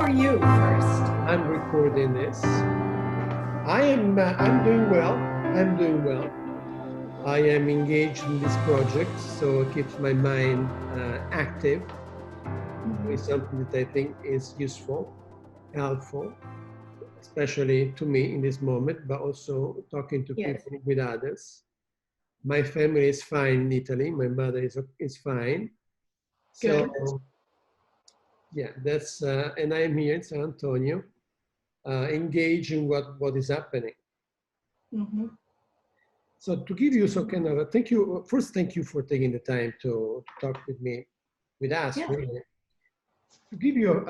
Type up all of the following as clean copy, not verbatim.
are you first? I'm recording this. I'm doing well. I'm doing well. I am engaged in this project, so it keeps my mind active. It's something that I think is useful, helpful, especially to me in this moment, but also talking to people with others. My family is fine in Italy. My mother is fine. Good. So yeah, that's and I'm here in San Antonio, engaged in what is happening. So to give you some kind of a thank you, first thank you for taking the time to talk with me, with us, really. To give you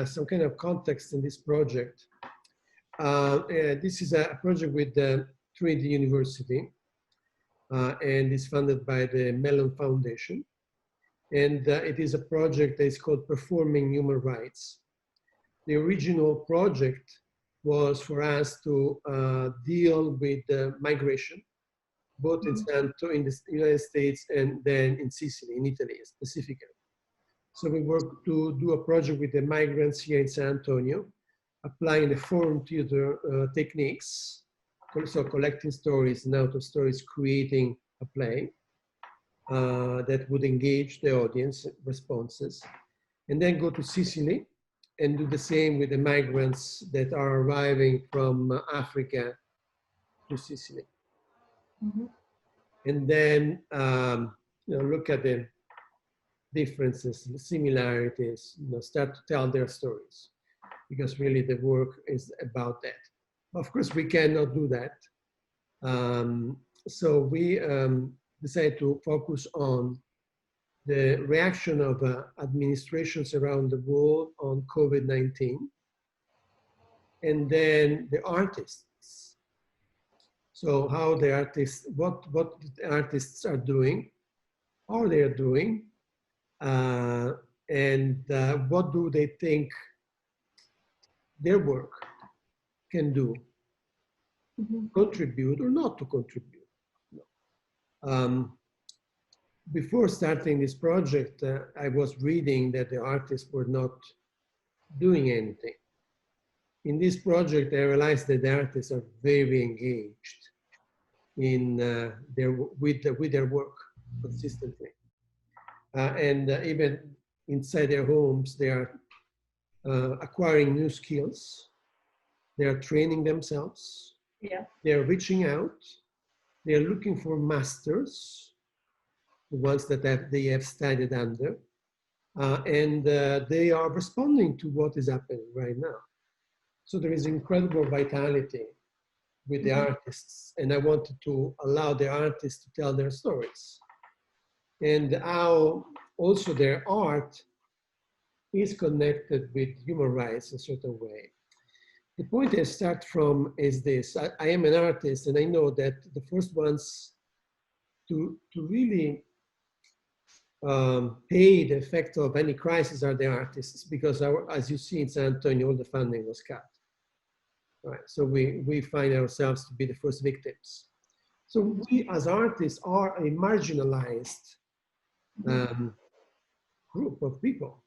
some kind of context in this project, this is a project with the Trinity University, and is funded by the Mellon Foundation. And it is a project that is called Performing Human Rights. The original project was for us to deal with migration, both in the United States and then in Sicily, in Italy specifically. So we worked to do a project with the migrants here in San Antonio, applying the forum theater techniques, so collecting stories and out of stories creating a play that would engage the audience responses, and then go to Sicily and do the same with the migrants that are arriving from Africa to Sicily. And then look at the differences, the similarities, start to tell their stories, because really the work is about that. Of course, we cannot do that. So we decided to focus on the reaction of administrations around the world on COVID-19, and then the artists. So how the artists, what the artists are doing, how they are doing, and what do they think their work can do, contribute or not to contribute. Before starting this project, I was reading that the artists were not doing anything. In this project, I realized that the artists are very engaged in with their work consistently. And even inside their homes, they are acquiring new skills. They are training themselves. They are reaching out. They are looking for masters, the ones that they have studied under. And they are responding to what is happening right now. So there is incredible vitality with the artists. And I wanted to allow the artists to tell their stories, and how also their art is connected with human rights in a certain way. The point I start from is this. I am an artist, and I know that the first ones to really pay the effect of any crisis are the artists, because as you see in San Antonio, all the funding was cut. Right, so we find ourselves to be the first victims. So we as artists are a marginalized group of people.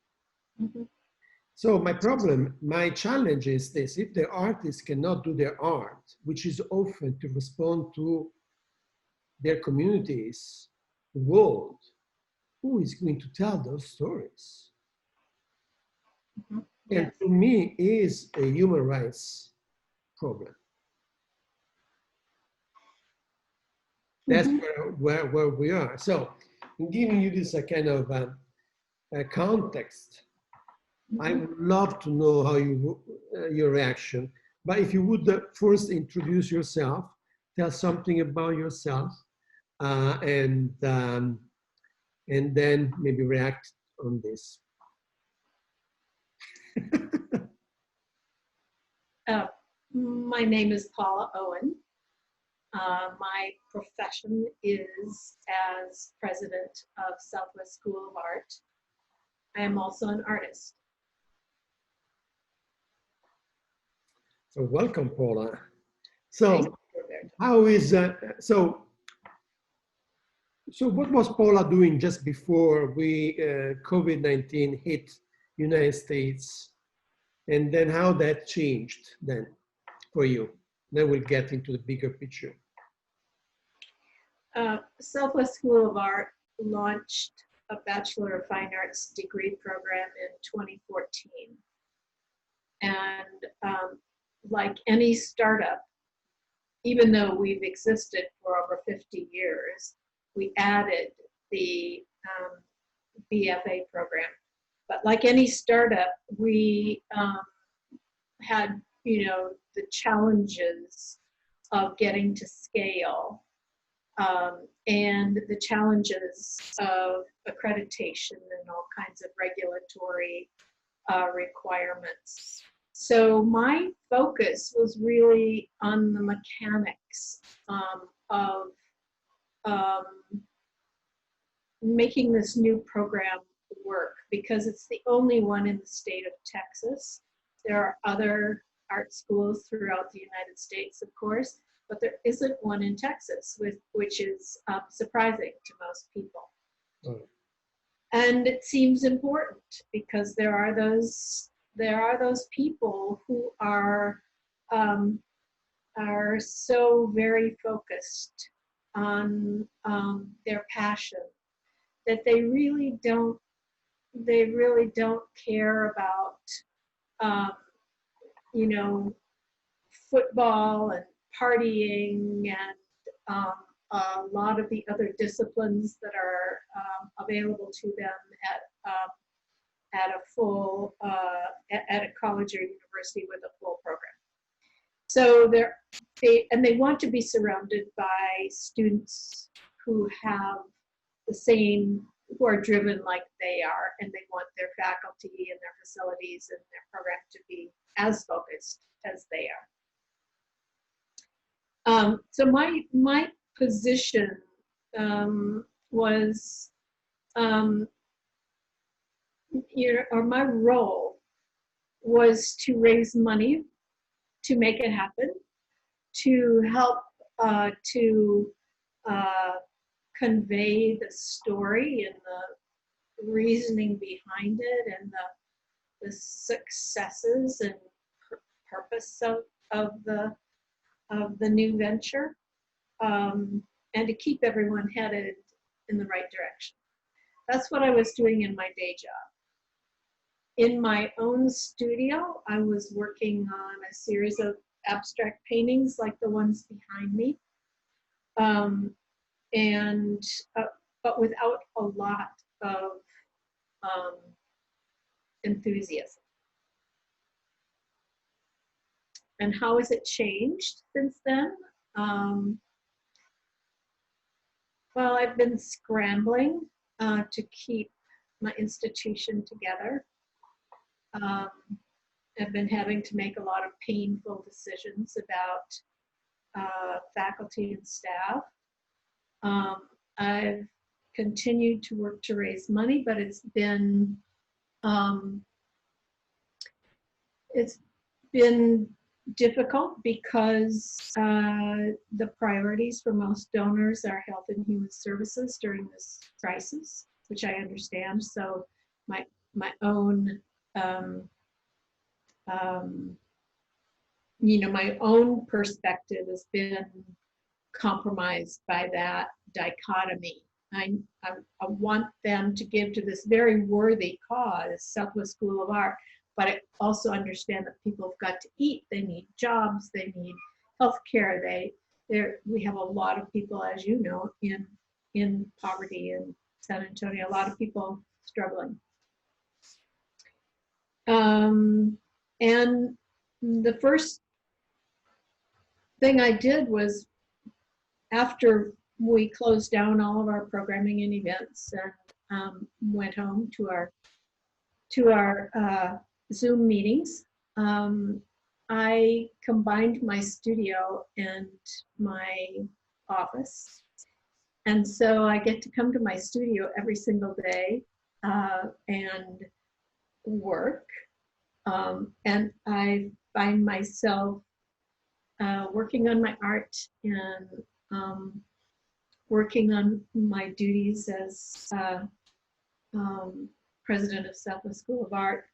So my challenge is this: if the artists cannot do their art, which is often to respond to their communities, the world, who is going to tell those stories? And to me, is a human rights problem. That's where we are. So in giving you this kind of a context, I would love to know how your reaction. But if you would first introduce yourself, tell something about yourself, and then maybe react on this. My name is Paula Owen. My profession is as president of Southwest School of Art. I am also an artist. So welcome, Paula. So how is so what was Paula doing just before COVID-19 hit United States and then how that changed then for you. Then we'll get into the bigger picture. Southwest School of Art launched a Bachelor of Fine Arts degree program in 2014. And like any startup, even though we've existed for over 50 years, we added the BFA program. But like any startup, we had, you know, the challenges of getting to scale and the challenges of accreditation and all kinds of regulatory requirements. So my focus was really on the mechanics of making this new program work, because it's the only one in the state of Texas. There are other art schools throughout the United States, of course, but there isn't one in Texas, which is surprising to most people. Mm. And it seems important because there are those people who are so very focused on their passion that they really don't care about you know, football and partying and a lot of the other disciplines that are available to them at a full at a college or university with a full program. So they want to be surrounded by students who have the same, who are driven like they are, and they want their faculty and their facilities and their program to be as focused as they are. So my position was, you know, or my role was to raise money to make it happen, to help to convey the story and the reasoning behind it and the successes and purpose of the new venture, and to keep everyone headed in the right direction. That's what I was doing in my day job. In my own studio, I was working on a series of abstract paintings like the ones behind me, but without a lot of enthusiasm. And how has it changed since then? Well, I've been scrambling to keep my institution together. I've been having to make a lot of painful decisions about faculty and staff. I've continued to work to raise money, but it's been difficult because the priorities for most donors are health and human services during this crisis, which I understand. So my own you know, my own perspective has been compromised by that dichotomy. I want them to give to this very worthy cause, Southwest School of Art, but I also understand that people have got to eat. They need jobs. They need health care. We have a lot of people, as you know, in poverty in San Antonio. A lot of people struggling. And the first thing I did was, after we closed down all of our programming and events and went home to our Zoom meetings, I combined my studio and my office. And so I get to come to my studio every single day and work. And I find myself working on my art and working on my duties as president of Southwest School of Art,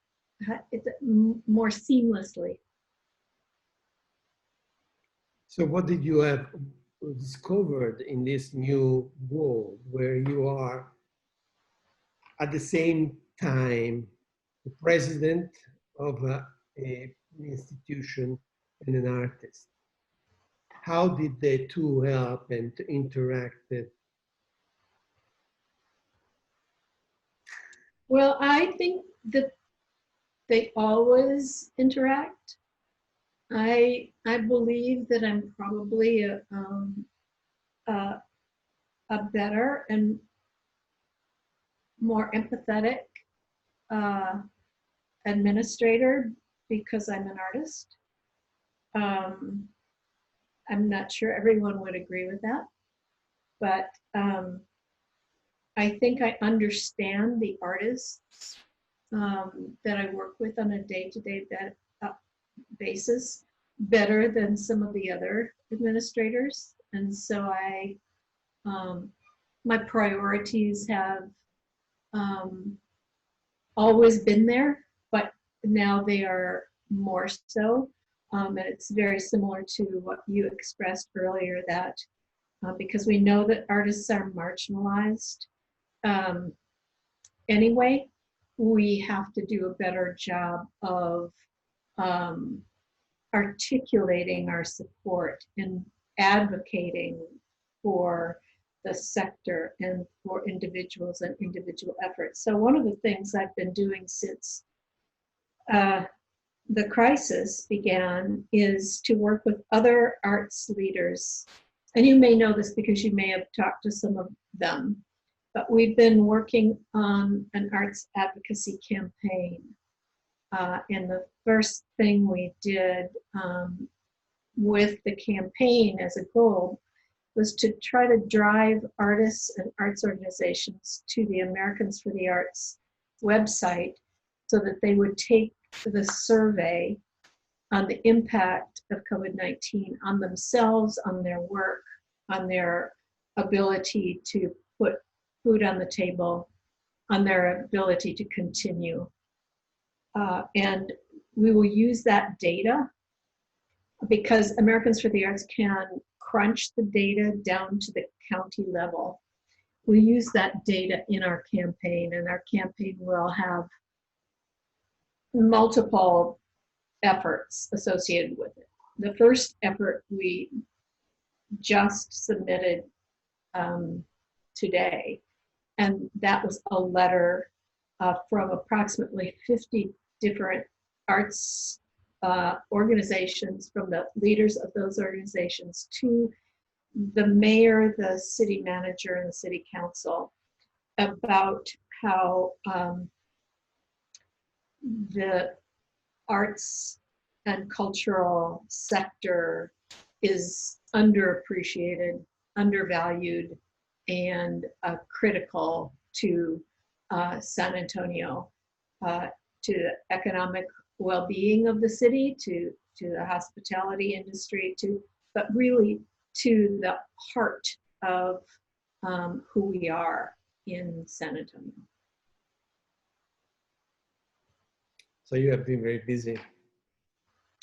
more seamlessly. So what did you have discovered in this new world where you are at the same time the president of an institution and an artist? How did the two help and interact? Well, I think that they always interact. I believe that I'm probably a better and more empathetic administrator because I'm an artist. I'm not sure everyone would agree with that, but I think I understand the artists that I work with on a day-to-day basis better than some of the other administrators. And so my priorities have always been there, but now they are more so. And it's very similar to what you expressed earlier, that because we know that artists are marginalized anyway, we have to do a better job of articulating our support and advocating for the sector and for individuals and individual efforts. So one of the things I've been doing since the crisis began is to work with other arts leaders. And you may know this because you may have talked to some of them, but we've been working on an arts advocacy campaign. And the first thing we did with the campaign as a goal was to try to drive artists and arts organizations to the Americans for the Arts website so that they would take the survey on the impact of COVID-19 on themselves, on their work, on their ability to put food on the table, on their ability to continue. And we will use that data because Americans for the Arts can crunch the data down to the county level. We use that data in our campaign, and our campaign will have multiple efforts associated with it. The first effort we just submitted today, and that was a letter from approximately 50 different arts organizations, from the leaders of those organizations to the mayor, the city manager, and the city council about how the arts and cultural sector is underappreciated, undervalued, and critical to San Antonio, to the economic well-being of the city, to the hospitality industry, but really to the heart of who we are in San Antonio. So you have been very busy.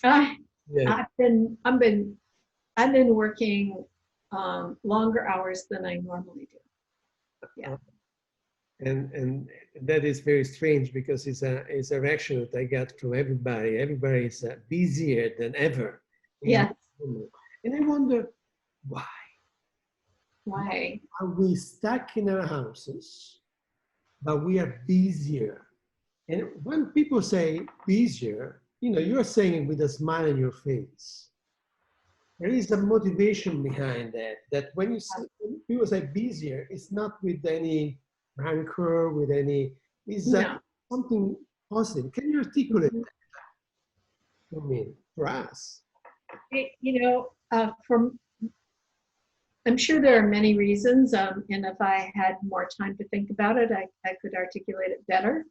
Yeah. Yeah. I've been working longer hours than I normally do. Yeah. And that is very strange because it's a reaction that I got from everybody. Everybody is busier than ever. Yes. And I wonder why. Why? Are we stuck in our houses, but we are busier? And when people say busier, you're saying it with a smile on your face. There is a motivation behind that when people say busier, it's not with any rancor, with any, it's something positive. Can you articulate that for us? I'm sure there are many reasons, and if I had more time to think about it, I could articulate it better.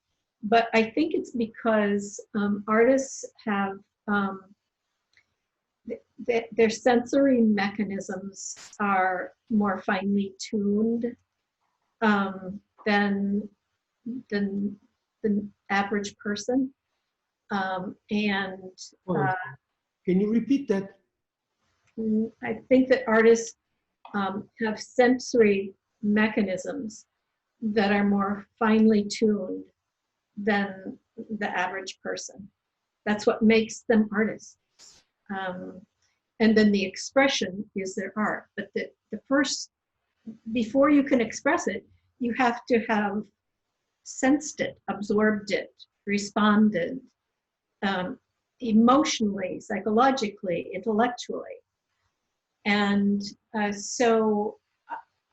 But I think it's because artists have their sensory mechanisms are more finely tuned than the average person. And Can you repeat that? I think that artists have sensory mechanisms that are more finely tuned than the average person. That's what makes them artists. And then the expression is their art. But the first, before you can express it, you have to have sensed it, absorbed it, responded emotionally, psychologically, intellectually. And so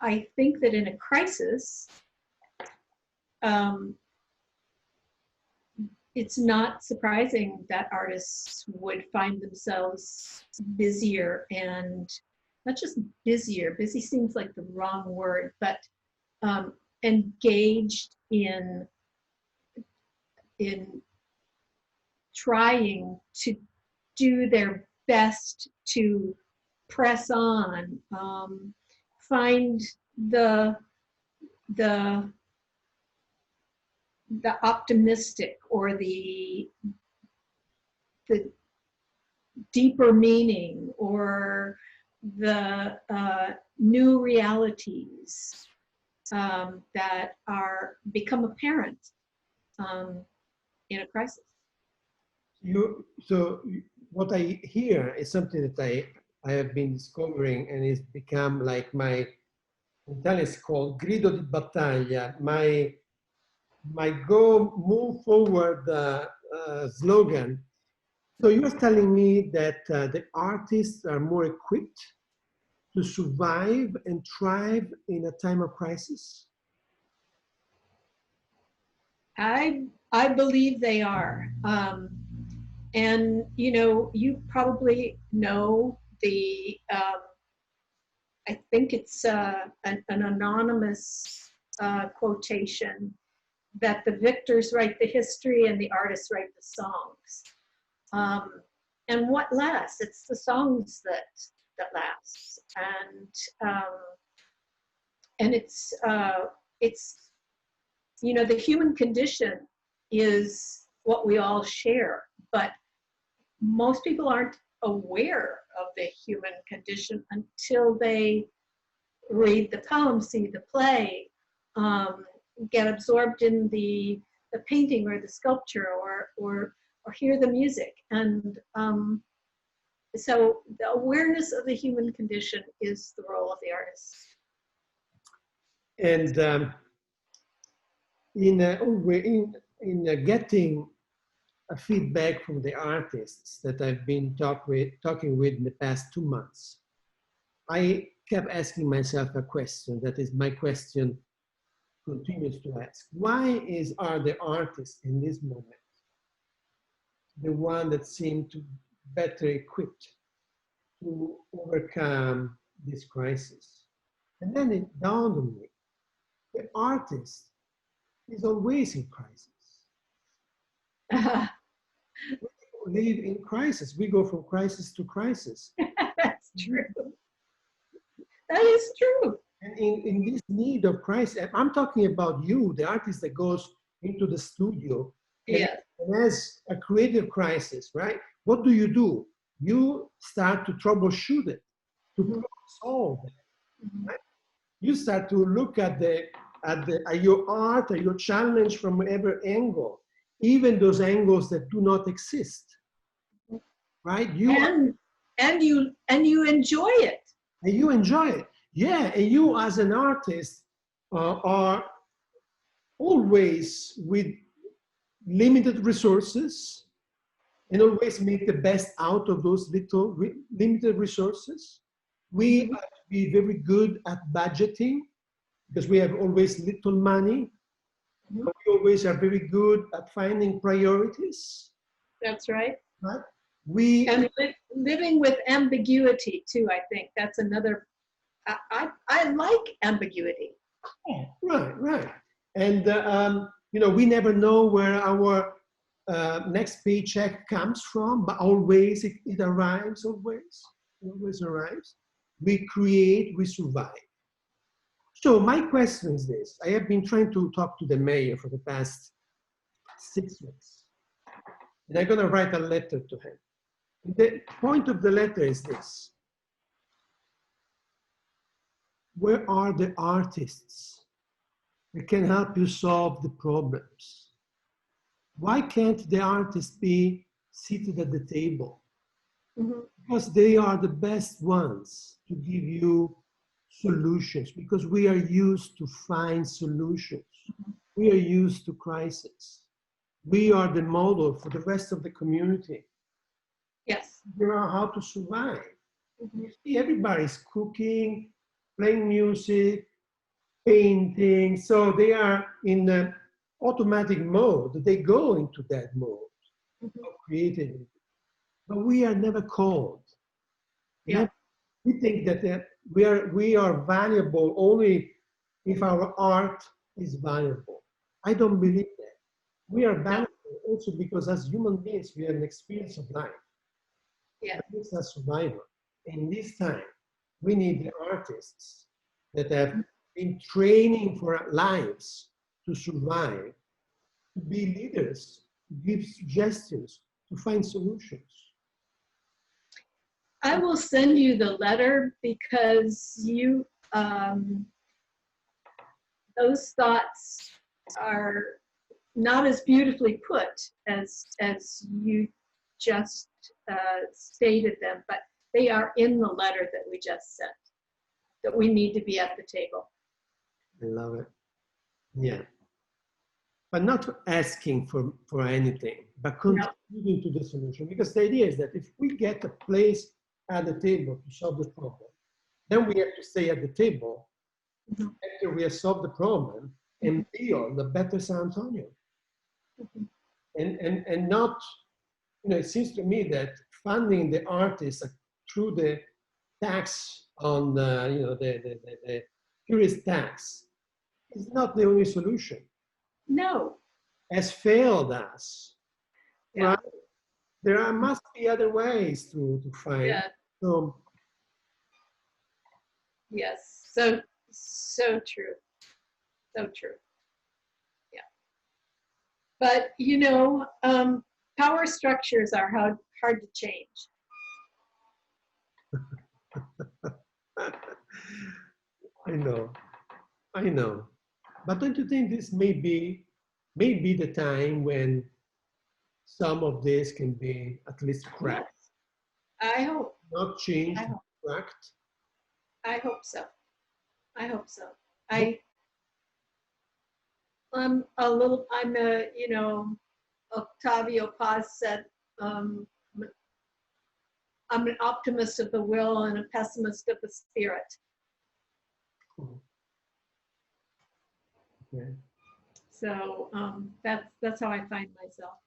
I think that in a crisis, it's not surprising that artists would find themselves busier, and not just busier, busy seems like the wrong word, but engaged in trying to do their best to press on, find the optimistic or the deeper meaning or the new realities that become apparent in a crisis. So what I hear is something that I have been discovering, and it's become like my, in Italian it's called grido di battaglia, my move forward slogan. So you're telling me that the artists are more equipped to survive and thrive in a time of crisis? I believe they are. And you probably know I think it's an anonymous quotation that the victors write the history and the artists write the songs. And what lasts? It's the songs that last. And it's the human condition is what we all share, but most people aren't aware of the human condition until they read the poem, see the play, get absorbed in the painting or the sculpture, or hear the music. And so the awareness of the human condition is the role of the artist. And in getting a feedback from the artists that I've been talking with in the past 2 months, I kept asking myself a question. That is, my question continues to ask: why are the artists in this moment the one that seem to better equipped to overcome this crisis? And then it dawned on me, the artist is always in crisis. We live in crisis. We go from crisis to crisis. That's true. That is true. And in this need of crisis, I'm talking about you, the artist that goes into the studio and has a creative crisis, right? What do? You start to troubleshoot it, to solve it. Right? You start to look at your art, at your challenge from every angle, even those angles that do not exist, right? And you enjoy it. And you enjoy it, yeah. And you, as an artist, are always with limited resources, and always make the best out of those limited resources. We have to be very good at budgeting, because we have always little money. But we always are very good at finding priorities. That's right. Right? Living with ambiguity too. I think that's another. I like ambiguity. Yeah, right. And we never know where our next paycheck comes from, but always it arrives. Always arrives. We create, we survive. So my question is this: I have been trying to talk to the mayor for the past 6 weeks. and I'm going to write a letter to him. The point of the letter is this. Where are the artists that can help you solve the problems? Why can't the artists be seated at the table? Mm-hmm. Because they are the best ones to give you solutions, because we are used to find solutions. We are used to crisis. We are the model for the rest of the community. Yes. Figure out how to survive. Mm-hmm. You see, everybody's cooking, playing music, painting. So they are in the automatic mode. They go into that mode of creativity. But we are never called. Yeah. We think that we are valuable only if our art is valuable. I don't believe that. We are valuable also because as human beings, we have an experience of life. Yeah. That makes us survivor. In this time, we need the artists that have been training for lives to survive, to be leaders, to give suggestions, to find solutions. I will send you the letter because you, those thoughts are not as beautifully put as you just stated them, but they are in the letter that we just sent, that we need to be at the table. I love it. Yeah. But not asking for anything, but contributing to the solution. Because the idea is that if we get a place at the table to solve the problem, then we have to stay at the table after we have solved the problem and build a better San Antonio. And not, it seems to me that funding the artists through the tax on the tourist tax is not the only solution. No. Has failed us. Yeah. Right? There must be other ways to find. Yeah. So, yes. So true. So true. Yeah. But power structures are hard to change. I know. But don't you think this may be the time when some of this can be at least cracked? Yes. I hope. Not changed, cracked? I hope so. I hope so. Octavio Paz said, I'm an optimist of the will and a pessimist of the spirit. Okay. So that's how I find myself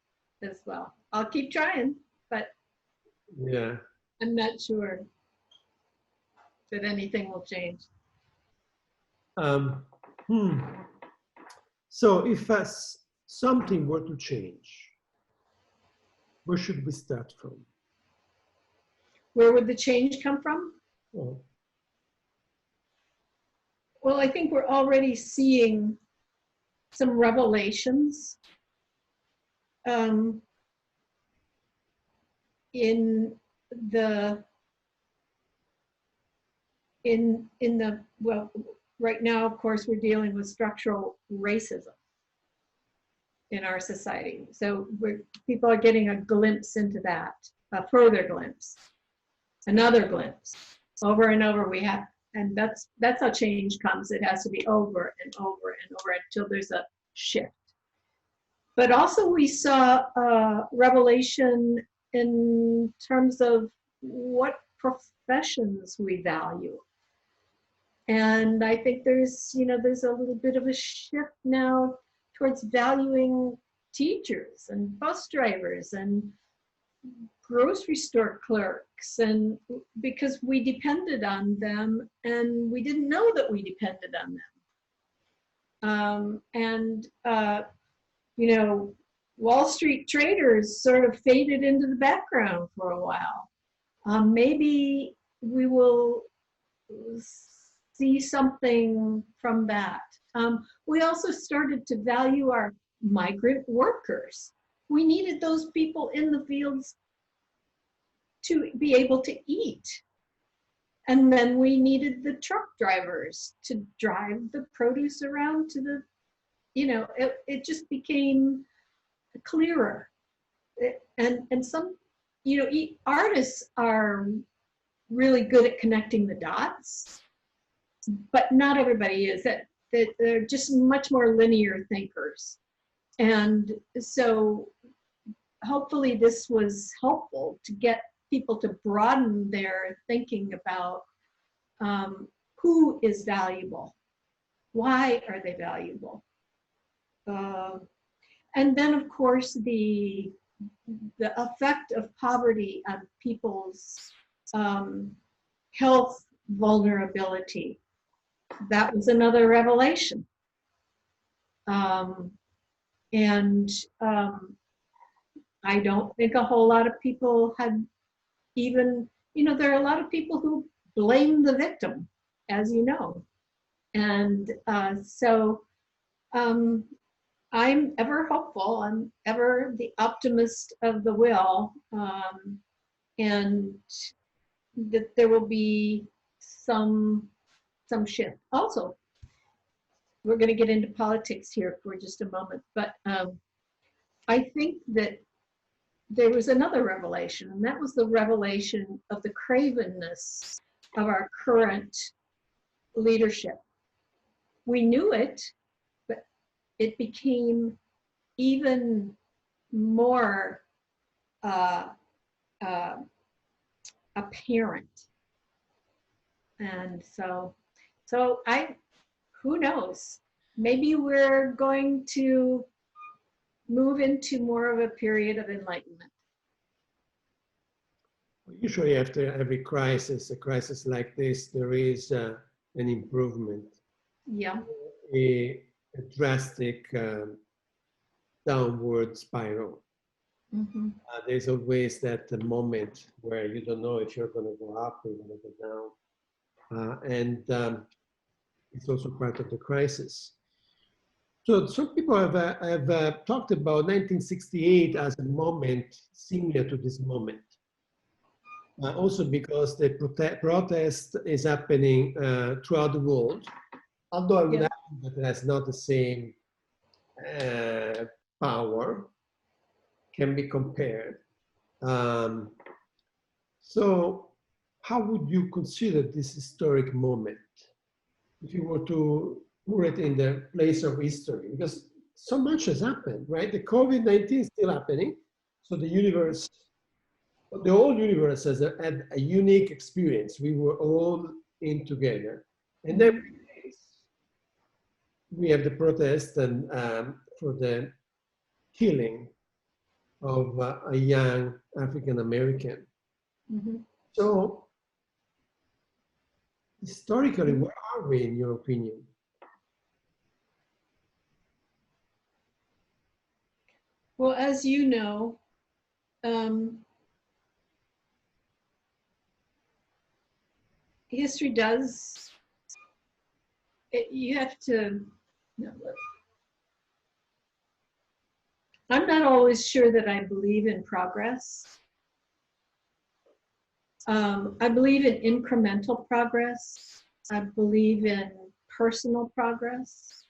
as well. I'll keep trying, but yeah, I'm not sure that anything will change. So if something were to change, where should we start from? Where would the change come from? Oh. Well, I think we're already seeing some revelations right now, of course, we're dealing with structural racism in our society. So people are getting a glimpse into that, a further glimpse, another glimpse. Over and over we have, and that's how change comes. It has to be over and over and over until there's a shift. But also we saw revelation in terms of what professions we value. And I think there's a little bit of a shift now towards valuing teachers and bus drivers and grocery store clerks, and because we depended on them and we didn't know that we depended on them. Wall Street traders sort of faded into the background for a while. Maybe we will see something from that. We also started to value our migrant workers we needed those people in the fields to be able to eat. And then we needed the truck drivers to drive the produce around to the, it just became clearer. And some, artists are really good at connecting the dots, but not everybody is. That they're just much more linear thinkers. And so hopefully this was helpful to get people to broaden their thinking about who is valuable, why are they valuable, and then of course the effect of poverty on people's health vulnerability. That was another revelation. I don't think a whole lot of people had even, there are a lot of people who blame the victim, as you know. And so I'm ever hopeful, I'm ever the optimist of the will, and that there will be some shift. Also, we're going to get into politics here for just a moment, but I think that there was another revelation, and that was the revelation of the cravenness of our current leadership. We knew it, but it became even more apparent. And so who knows? Maybe we're going to move into more of a period of enlightenment. Usually after every crisis, a crisis like this, there is an improvement. Yeah. A drastic downward spiral. Mm-hmm. There's always that moment where you don't know if you're going to go up or you're going to go down. And it's also part of the crisis. So some people have talked about 1968 as a moment similar to this moment. Also because the protest is happening throughout the world, although I would argue that it has not the same power, can be compared. So how would you consider this historic moment if you were to put it in the place of history? Because so much has happened, right? The COVID-19 is still happening. So the universe, the whole universe has had a unique experience. We were all in together. And then we have the protest and for the killing of a young African-American. Mm-hmm. So historically, where are we in your opinion? Well, as you know, history does, you have to, I'm not always sure that I believe in progress. I believe in incremental progress. I believe in personal progress.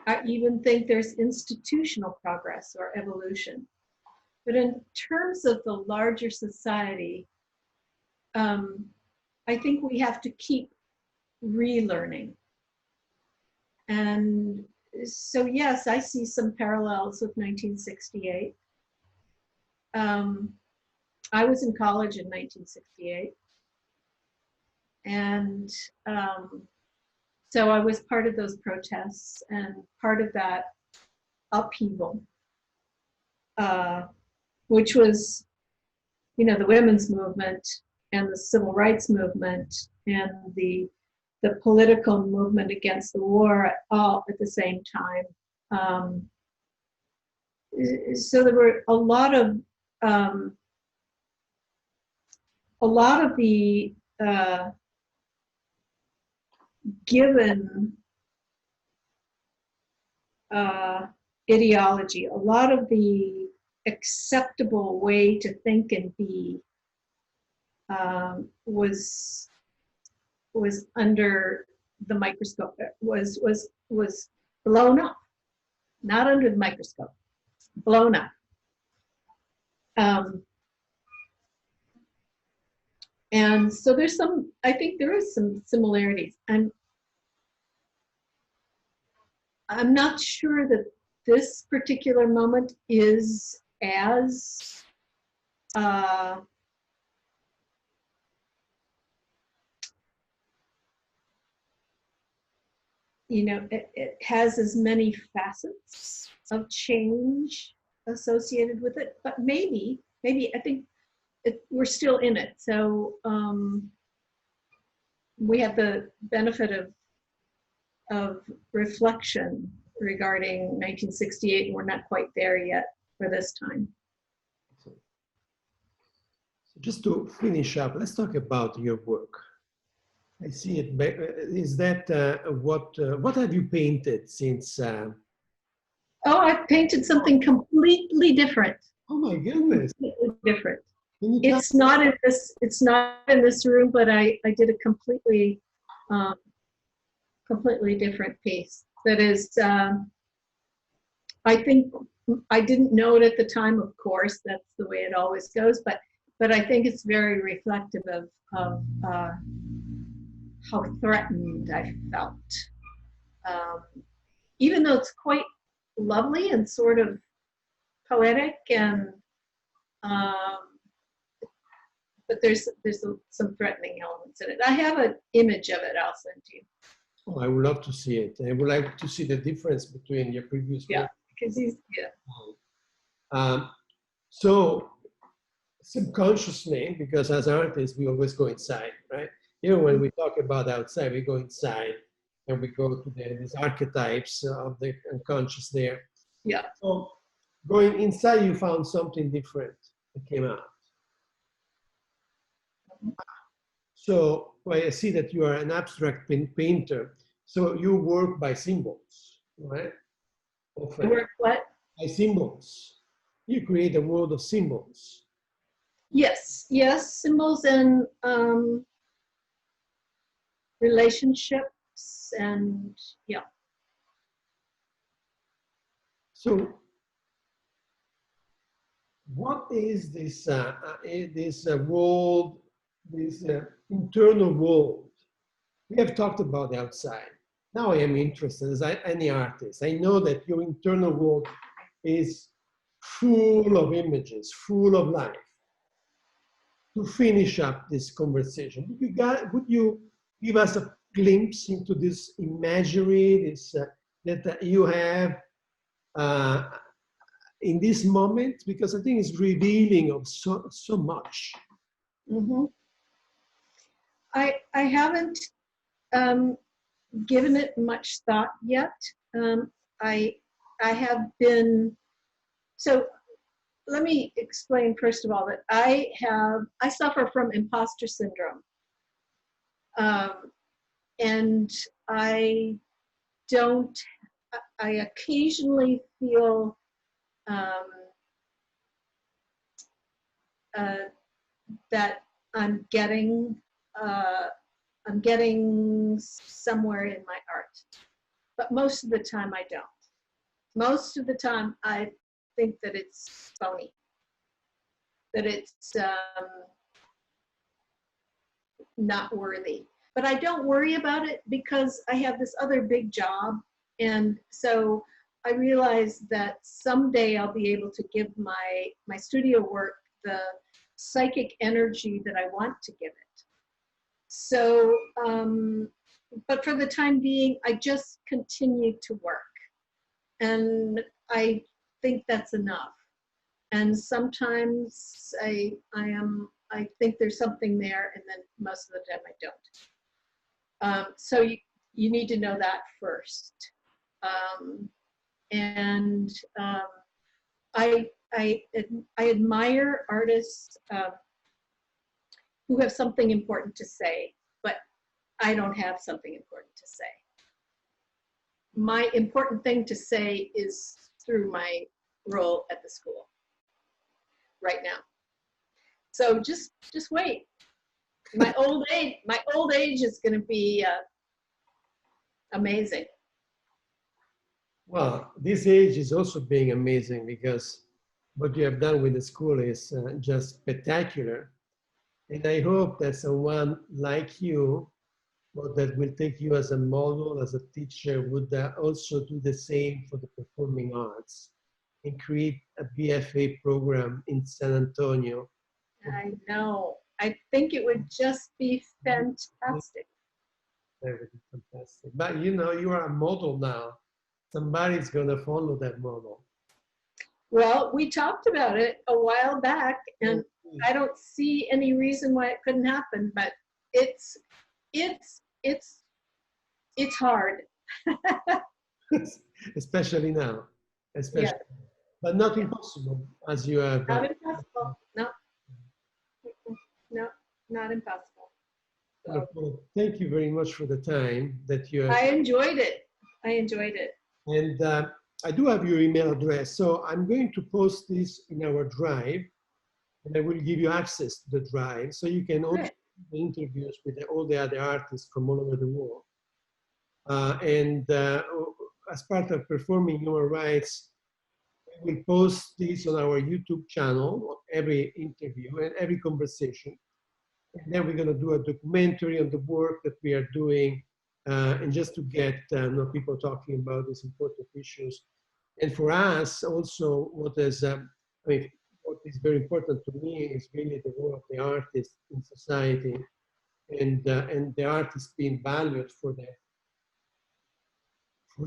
I even think there's institutional progress or evolution. But in terms of the larger society, I think we have to keep relearning. And so, yes, I see some parallels with 1968. I was in college in 1968. And so I was part of those protests and part of that upheaval, which was, the women's movement and the civil rights movement and the political movement against the war all at the same time. So there were a lot of the given ideology, a lot of the acceptable way to think and be was under the microscope, was blown up, not under the microscope, blown up. And so there's some, I think there is some similarities. And I'm not sure that this particular moment is as you know, it has as many facets of change associated with it, but maybe I think we're still in it. So we have the benefit of reflection regarding 1968, and we're not quite there yet for this time. So just to finish up, let's talk about your work. I see it. Is that what have you painted since? Oh, I've painted something completely different. Oh my goodness! Completely different. It's not in this. It's not in this room, but I did a completely different piece. That is, I think I didn't know it at the time. Of course, that's the way it always goes. But I think it's very reflective of how threatened I felt. Even though it's quite lovely and sort of poetic, and but there's some threatening elements in it. I have an image of it I'll send to you. Oh, I would love to see it. I would like to see the difference between your previous work. Because he's, so subconsciously, because as artists, we always go inside, right? Even when we talk about outside, we go inside and we go to these archetypes of the unconscious there. Yeah. So going inside, you found something different that came out. So well, I see that you are an abstract painter. So you work by symbols, right? Often. Work what? By symbols. You create a world of symbols. Yes, symbols and relationships, and yeah. So what is this world, this internal world? We have talked about the outside. Now I am interested, as any artist. I know that your internal world is full of images, full of life. To finish up this conversation, would you give us a glimpse into this imagery, this that you have in this moment? Because I think it's revealing of so much. Mm-hmm. I haven't given it much thought yet. I have been, so let me explain first of all that I suffer from imposter syndrome. And I occasionally feel that I'm getting somewhere in my art, but most of the time I don't. Most of the time I think that it's phony, that it's not worthy. But I don't worry about it because I have this other big job, and so I realize that someday I'll be able to give my studio work the psychic energy that I want to give it. So, but for the time being, I just continue to work. And I think that's enough. And sometimes I think there's something there, and then most of the time I don't. So you need to know that first. I admire artists who have something important to say, but I don't have something important to say. My important thing to say is through my role at the school right now. So just wait. My old age is going to be amazing. Well, this age is also being amazing because what you have done with the school is just spectacular. And I hope that someone like you, or that will take you as a model, as a teacher, would also do the same for the performing arts and create a BFA program in San Antonio. I know. I think it would just be fantastic. That would be fantastic. But you know, you are a model now. Somebody's going to follow that model. Well, we talked about it a while back, and I don't see any reason why it couldn't happen, but it's hard. Especially now. Especially. Yeah. But not impossible, as you have. Not impossible. No. No, not impossible. So, Well, thank you very much for the time that you have. I enjoyed it. I enjoyed it. And I do have your email address, so I'm going to post this in our drive, and I will give you access to the drive, so you can also do the interviews with all the other artists from all over the world. As part of Performing Human Rights, we will post this on our YouTube channel, every interview and every conversation. And then we're going to do a documentary on the work that we are doing, and just to get people talking about these important issues. And for us, also, what is very important to me is really the role of the artist in society, and the artist being valued for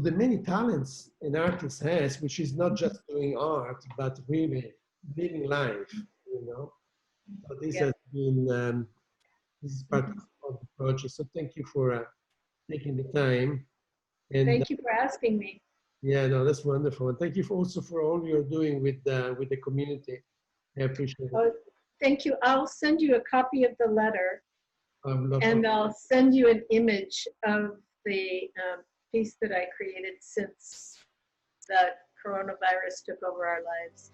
the many talents an artist has, which is not just doing art, but really living life, you know. So this has been, this is part of the project. So thank you for taking the time. And thank you for asking me. Yeah, no, that's wonderful. And thank you also for all you're doing with the community. I appreciate it. Oh, thank you. I'll send you a copy of the letter, and to. I'll send you an image of the piece that I created since the coronavirus took over our lives.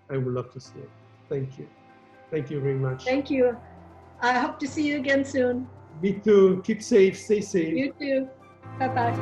I would love to see it. Thank you. Thank you very much. Thank you. I hope to see you again soon. Me too. Keep safe. Stay safe. You too. Bye-bye.